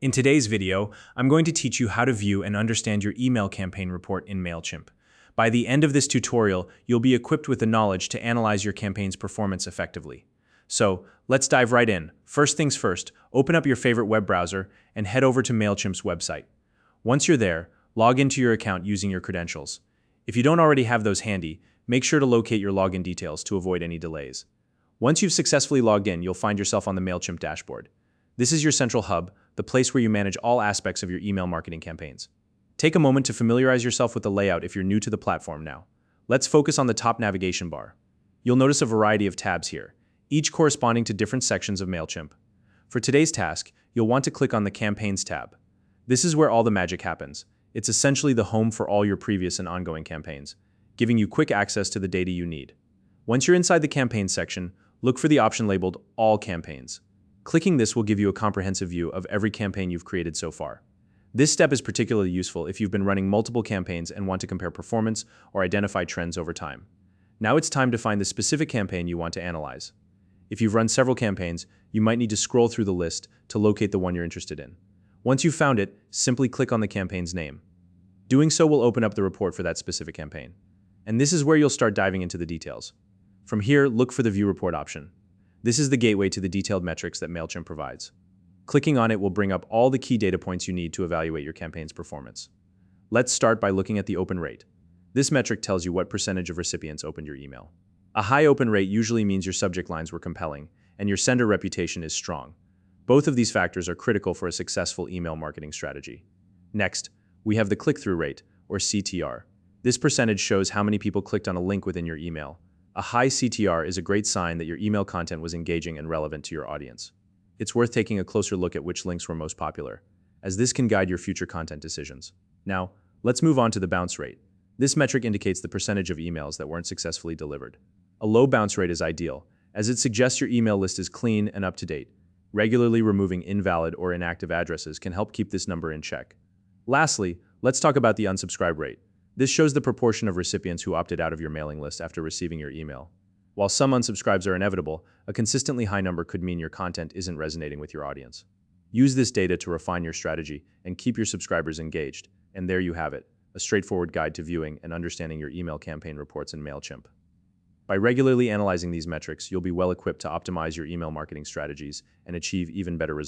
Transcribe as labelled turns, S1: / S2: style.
S1: In today's video, I'm going to teach you how to view and understand your email campaign report in Mailchimp. By the end of this tutorial, you'll be equipped with the knowledge to analyze your campaign's performance effectively. So, let's dive right in. First things first, open up your favorite web browser and head over to Mailchimp's website. Once you're there, log into your account using your credentials. If you don't already have those handy, make sure to locate your login details to avoid any delays. Once you've successfully logged in, you'll find yourself on the Mailchimp dashboard. This is your central hub, the place where you manage all aspects of your email marketing campaigns. Take a moment to familiarize yourself with the layout if you're new to the platform now. Let's focus on the top navigation bar. You'll notice a variety of tabs here, each corresponding to different sections of Mailchimp. For today's task, you'll want to click on the Campaigns tab. This is where all the magic happens. It's essentially the home for all your previous and ongoing campaigns, giving you quick access to the data you need. Once you're inside the Campaigns section, look for the option labeled All Campaigns. Clicking this will give you a comprehensive view of every campaign you've created so far. This step is particularly useful if you've been running multiple campaigns and want to compare performance or identify trends over time. Now it's time to find the specific campaign you want to analyze. If you've run several campaigns, you might need to scroll through the list to locate the one you're interested in. Once you've found it, simply click on the campaign's name. Doing so will open up the report for that specific campaign. And this is where you'll start diving into the details. From here, look for the View Report option. This is the gateway to the detailed metrics that Mailchimp provides. Clicking on it will bring up all the key data points you need to evaluate your campaign's performance. Let's start by looking at the open rate. This metric tells you what percentage of recipients opened your email. A high open rate usually means your subject lines were compelling and your sender reputation is strong. Both of these factors are critical for a successful email marketing strategy. Next, we have the click-through rate, or CTR. This percentage shows how many people clicked on a link within your email. A high CTR is a great sign that your email content was engaging and relevant to your audience. It's worth taking a closer look at which links were most popular, as this can guide your future content decisions. Now, let's move on to the bounce rate. This metric indicates the percentage of emails that weren't successfully delivered. A low bounce rate is ideal, as it suggests your email list is clean and up to date. Regularly removing invalid or inactive addresses can help keep this number in check. Lastly, let's talk about the unsubscribe rate. This shows the proportion of recipients who opted out of your mailing list after receiving your email. While some unsubscribes are inevitable, a consistently high number could mean your content isn't resonating with your audience. Use this data to refine your strategy and keep your subscribers engaged. And there you have it, a straightforward guide to viewing and understanding your email campaign reports in Mailchimp. By regularly analyzing these metrics, you'll be well equipped to optimize your email marketing strategies and achieve even better results.